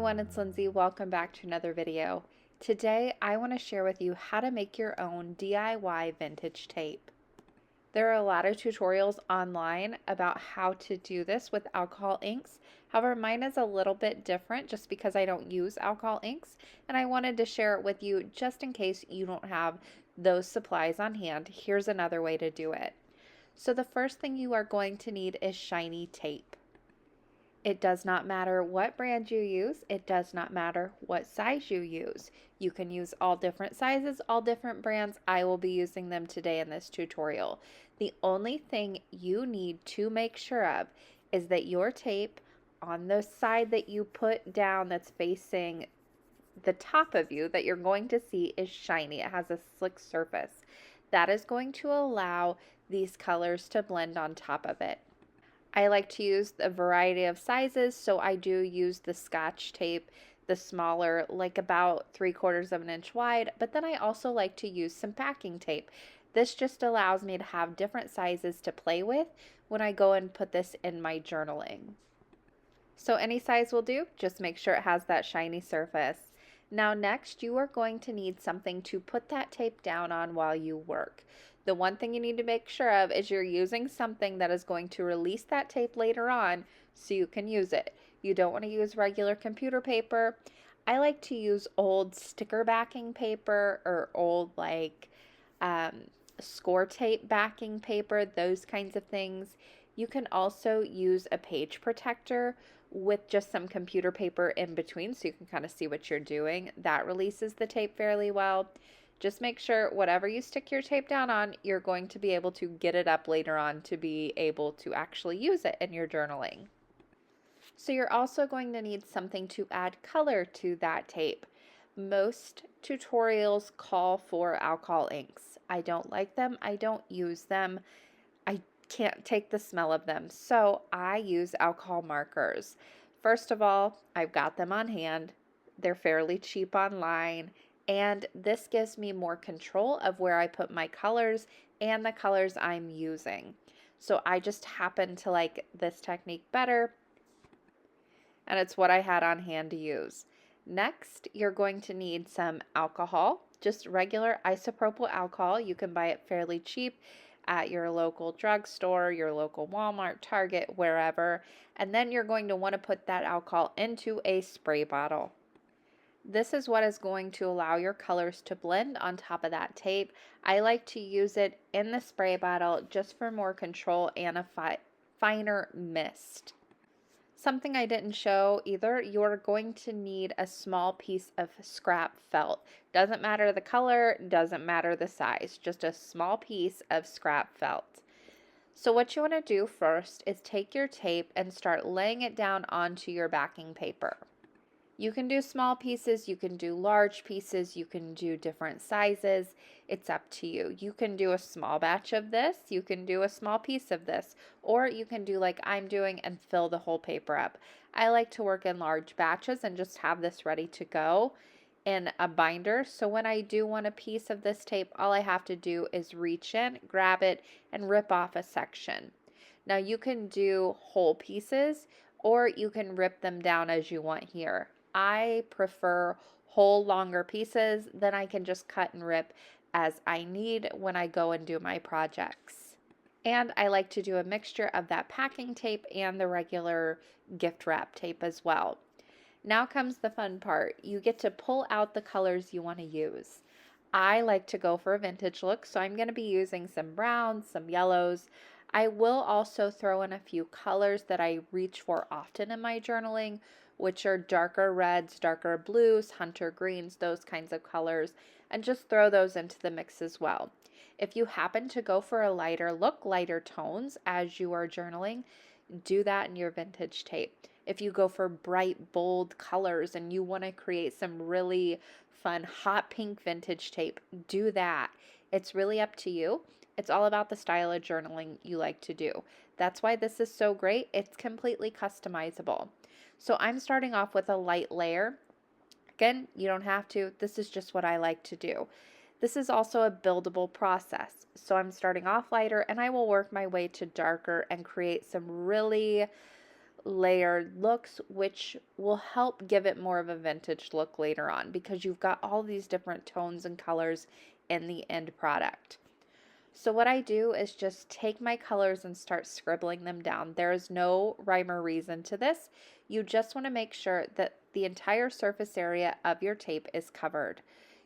everyone, it's Lindsay. Welcome back to another video. Today I want to share with you how to make your own DIY vintage tape. There are a lot of tutorials online about how to do this with alcohol inks. However, mine is a little bit different just because I don't use alcohol inks, and I wanted to share it with you just in case you don't have those supplies on hand. Here's another way to do it. So the first thing you are going to need is shiny tape. It does not matter what brand you use. It does not matter what size you use. You can use all different sizes, all different brands. I will be using them today in this tutorial. The only thing you need to make sure of is that your tape on the side that you put down that's facing the top of you that you're going to see is shiny. It has a slick surface. That is going to allow these colors to blend on top of it. I like to use a variety of sizes, so I do use the Scotch tape, the smaller, like about 3/4 of an inch wide, but then I also like to use some packing tape. This just allows me to have different sizes to play with when I go and put this in my journaling. So any size will do, just make sure it has that shiny surface. Now next, you are going to need something to put that tape down on while you work. The one thing you need to make sure of is you're using something that is going to release that tape later on so you can use it. You don't want to use regular computer paper. I like to use old sticker backing paper or old score tape backing paper, those kinds of things. You can also use a page protector with just some computer paper in between so you can kind of see what you're doing. That releases the tape fairly well. Just make sure whatever you stick your tape down on, you're going to be able to get it up later on to be able to actually use it in your journaling. So you're also going to need something to add color to that tape. Most tutorials call for alcohol inks. I don't like them. I don't use them. I can't take the smell of them, so I use alcohol markers. First of all, I've got them on hand. They're fairly cheap online, and this gives me more control of where I put my colors and the colors I'm using. So I just happen to like this technique better, and it's what I had on hand to use. Next, you're going to need some alcohol, just regular isopropyl alcohol. You can buy it fairly cheap at your local drugstore, your local Walmart, Target, wherever. And then you're going to want to put that alcohol into a spray bottle. This is what is going to allow your colors to blend on top of that tape. I like to use it in the spray bottle just for more control and a finer mist. Something I didn't show either, you're going to need a small piece of scrap felt. Doesn't matter the color, doesn't matter the size, just a small piece of scrap felt. So what you want to do first is take your tape and start laying it down onto your backing paper. You can do small pieces, you can do large pieces, you can do different sizes. It's up to you. You can do a small batch of this, you can do a small piece of this, or you can do like I'm doing and fill the whole paper up. I like to work in large batches and just have this ready to go in a binder. So when I do want a piece of this tape, all I have to do is reach in, grab it, and rip off a section. Now you can do whole pieces or you can rip them down as you want here. I prefer whole longer pieces, then I can just cut and rip as I need when I go and do my projects. And I like to do a mixture of that packing tape and the regular gift wrap tape as well. Now comes the fun part. You get to pull out the colors you want to use. I like to go for a vintage look, so I'm going to be using some browns, some yellows. I will also throw in a few colors that I reach for often in my journaling, which are darker reds, darker blues, hunter greens, those kinds of colors, and just throw those into the mix as well. If you happen to go for a lighter look, lighter tones as you are journaling, do that in your vintage tape. If you go for bright, bold colors and you want to create some really fun hot pink vintage tape, do that. It's really up to you. It's all about the style of journaling you like to do. That's why this is so great. It's completely customizable. So I'm starting off with a light layer. Again, you don't have to. This is just what I like to do. This is also a buildable process. So I'm starting off lighter and I will work my way to darker and create some really layered looks, which will help give it more of a vintage look later on because you've got all these different tones and colors in the end product. So what I do is just take my colors and start scribbling them down. There is no rhyme or reason to this. You just want to make sure that the entire surface area of your tape is covered.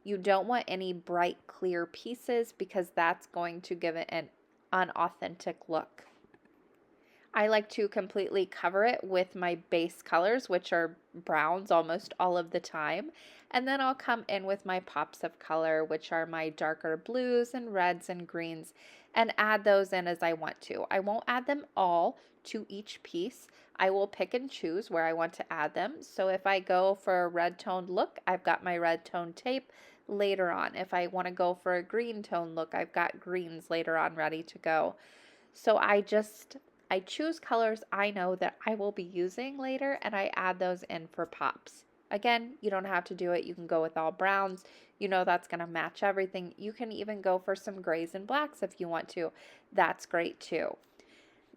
You don't want any bright, clear pieces because that's going to give it an unauthentic look. I like to completely cover it with my base colors, which are browns almost all of the time. And then I'll come in with my pops of color, which are my darker blues and reds and greens, and add those in as I want to. I won't add them all to each piece. I will pick and choose where I want to add them. So if I go for a red toned look, I've got my red toned tape later on. If I want to go for a green tone look, I've got greens later on ready to go. So I choose colors I know that I will be using later, and I add those in for pops. Again, you don't have to do it. You can go with all browns. You know that's going to match everything. You can even go for some grays and blacks if you want to. That's great too.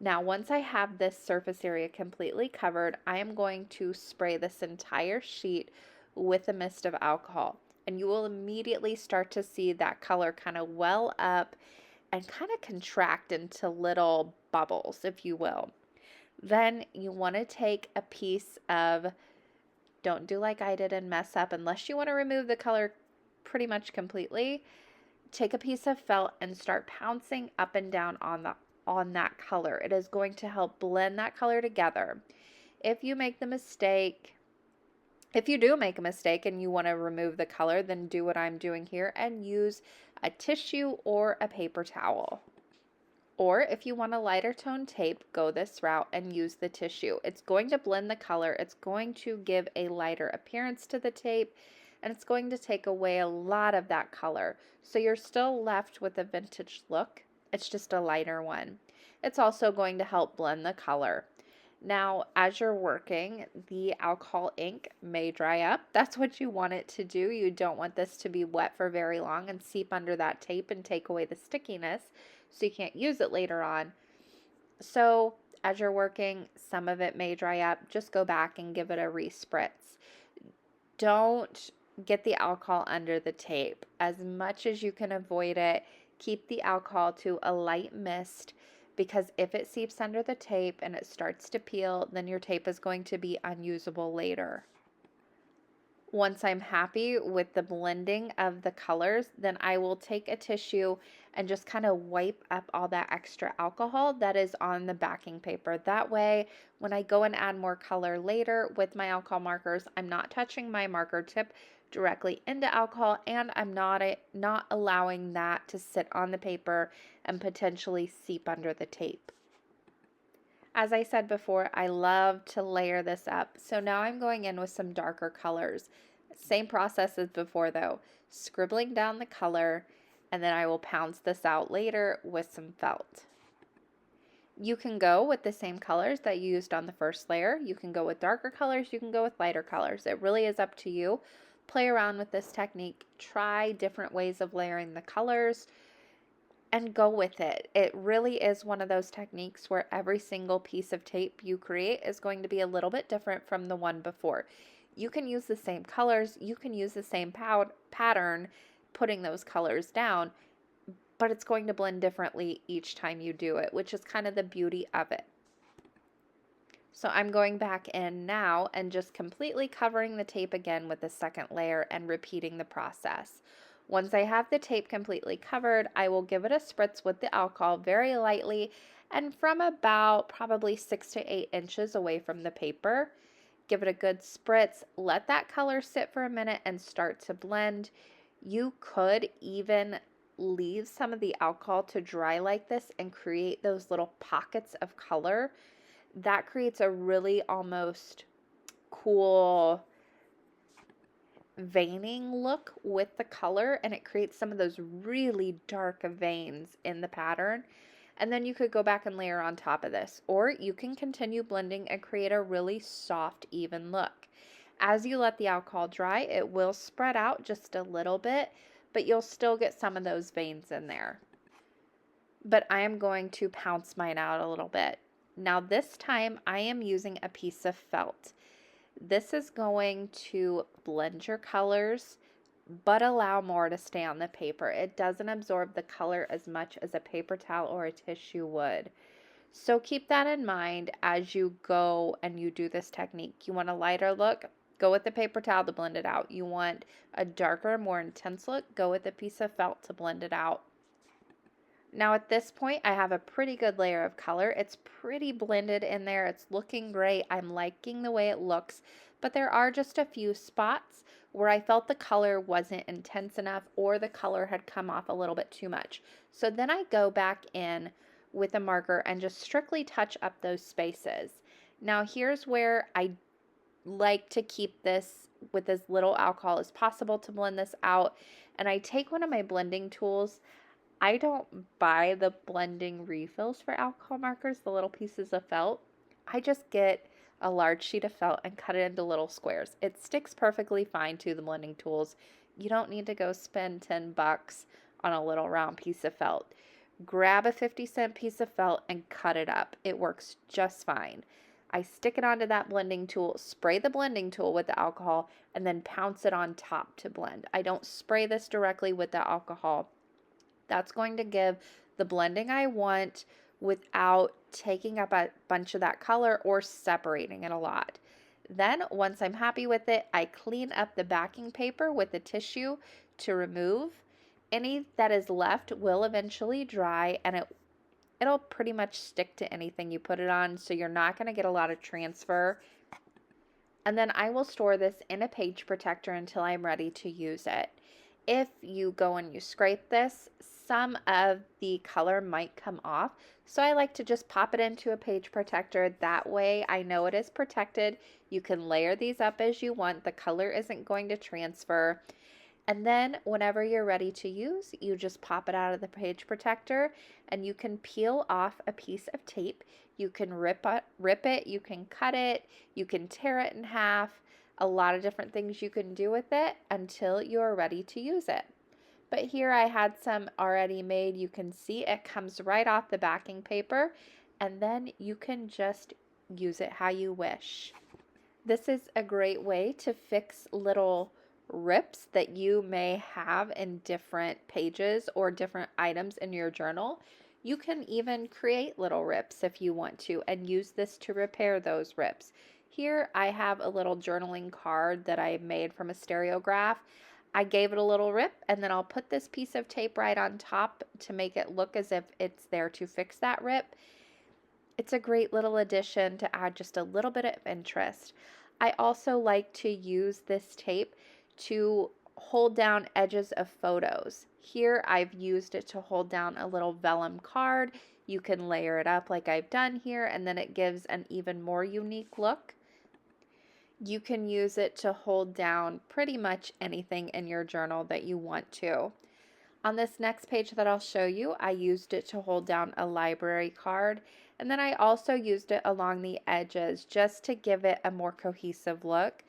Now, once I have this surface area completely covered, I am going to spray this entire sheet with a mist of alcohol. And you will immediately start to see that color kind of well up and kind of contract into little bubbles, if you will. Then you want to take a piece of, don't do like I did and mess up unless you want to remove the color pretty much completely. Take a piece of felt and start pouncing up and down on that color. It is going to help blend that color together. If you do make a mistake and you want to remove the color, then do what I'm doing here and use a tissue or a paper towel. Or if you want a lighter tone tape, go this route and use the tissue. It's going to blend the color. It's going to give a lighter appearance to the tape, and it's going to take away a lot of that color. So you're still left with a vintage look. It's just a lighter one. It's also going to help blend the color. Now, as you're working, the alcohol ink may dry up. That's what you want it to do. You don't want this to be wet for very long and seep under that tape and take away the stickiness so you can't use it later on. So as you're working, some of it may dry up. Just go back and give it a respritz. Don't get the alcohol under the tape. As much as you can avoid it, keep the alcohol to a light mist, because if it seeps under the tape and it starts to peel, then your tape is going to be unusable later. Once I'm happy with the blending of the colors, then I will take a tissue and just kind of wipe up all that extra alcohol that is on the backing paper. That way, when I go and add more color later with my alcohol markers, I'm not touching my marker tip directly into alcohol, and I'm not allowing that to sit on the paper and potentially seep under the tape. As I said before, I love to layer this up. So now I'm going in with some darker colors. Same process as before though, scribbling down the color, and then I will pounce this out later with some felt. You can go with the same colors that you used on the first layer. You can go with darker colors, you can go with lighter colors. It really is up to you. Play around with this technique, try different ways of layering the colors, and go with it. It really is one of those techniques where every single piece of tape you create is going to be a little bit different from the one before. You can use the same colors, you can use the same pattern, putting those colors down, but it's going to blend differently each time you do it, which is kind of the beauty of it. So I'm going back in now and just completely covering the tape again with the second layer and repeating the process. Once I have the tape completely covered, I will give it a spritz with the alcohol very lightly and from about probably 6 to 8 inches away from the paper. Give it a good spritz, let that color sit for a minute and start to blend. You could even leave some of the alcohol to dry like this and create those little pockets of color. That creates a really almost cool veining look with the color, and it creates some of those really dark veins in the pattern. And then you could go back and layer on top of this, or you can continue blending and create a really soft, even look. As you let the alcohol dry, it will spread out just a little bit, but you'll still get some of those veins in there. But I am going to pounce mine out a little bit. Now this time I am using a piece of felt. This is going to blend your colors, but allow more to stay on the paper. It doesn't absorb the color as much as a paper towel or a tissue would. So keep that in mind as you go and you do this technique. You want a lighter look? Go with the paper towel to blend it out. You want a darker, more intense look? Go with a piece of felt to blend it out. Now at this point, I have a pretty good layer of color. It's pretty blended in there. It's looking great. I'm liking the way it looks, but there are just a few spots where I felt the color wasn't intense enough or the color had come off a little bit too much. So then I go back in with a marker and just strictly touch up those spaces. Now here's where I like to keep this with as little alcohol as possible to blend this out. And I take one of my blending tools. I don't buy the blending refills for alcohol markers, the little pieces of felt. I just get a large sheet of felt and cut it into little squares. It sticks perfectly fine to the blending tools. You don't need to go spend $10 on a little round piece of felt. Grab a 50-cent piece of felt and cut it up. It works just fine. I stick it onto that blending tool, spray the blending tool with the alcohol, and then pounce it on top to blend. I don't spray this directly with the alcohol. That's going to give the blending I want without taking up a bunch of that color or separating it a lot. Then once I'm happy with it, I clean up the backing paper with the tissue to remove. Any that is left will eventually dry, and it'll pretty much stick to anything you put it on, so you're not going to get a lot of transfer. And then I will store this in a page protector until I'm ready to use it. If you go and you scrape this, some of the color might come off. So I like to just pop it into a page protector. That way I know it is protected. You can layer these up as you want. The color isn't going to transfer. And then whenever you're ready to use, you just pop it out of the page protector and you can peel off a piece of tape. You can rip it, you can cut it, you can tear it in half. A lot of different things you can do with it until you're ready to use it. But here I had some already made. You can see it comes right off the backing paper, and then you can just use it how you wish. This is a great way to fix little rips that you may have in different pages or different items in your journal. You can even create little rips if you want to and use this to repair those rips. Here I have a little journaling card that I made from a stereograph. I gave it a little rip, and then I'll put this piece of tape right on top to make it look as if it's there to fix that rip. It's a great little addition to add just a little bit of interest. I also like to use this tape to hold down edges of photos. Here I've used it to hold down a little vellum card. You can layer it up like I've done here, and then it gives an even more unique look. You can use it to hold down pretty much anything in your journal that you want to. On this next page that I'll show you, I used it to hold down a library card, and then I also used it along the edges just to give it a more cohesive look.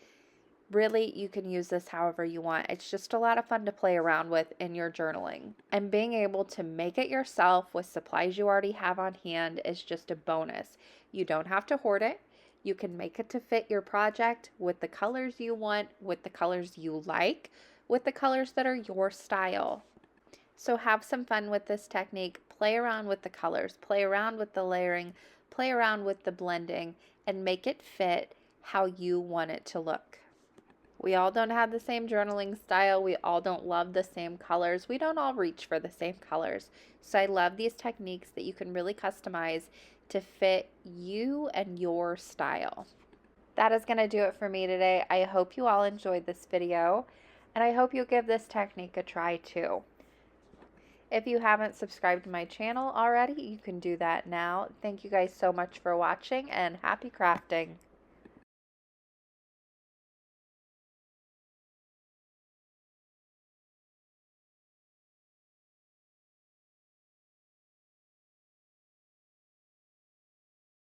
Really, you can use this however you want. It's just a lot of fun to play around with in your journaling. And being able to make it yourself with supplies you already have on hand is just a bonus. You don't have to hoard it. You can make it to fit your project with the colors you want, with the colors you like, with the colors that are your style. So have some fun with this technique. Play around with the colors, play around with the layering, play around with the blending, and make it fit how you want it to look. We all don't have the same journaling style. We all don't love the same colors. We don't all reach for the same colors. So I love these techniques that you can really customize to fit you and your style. That is going to do it for me today. I hope you all enjoyed this video, and I hope you'll give this technique a try too. If you haven't subscribed to my channel already, you can do that now. Thank you guys so much for watching, and happy crafting.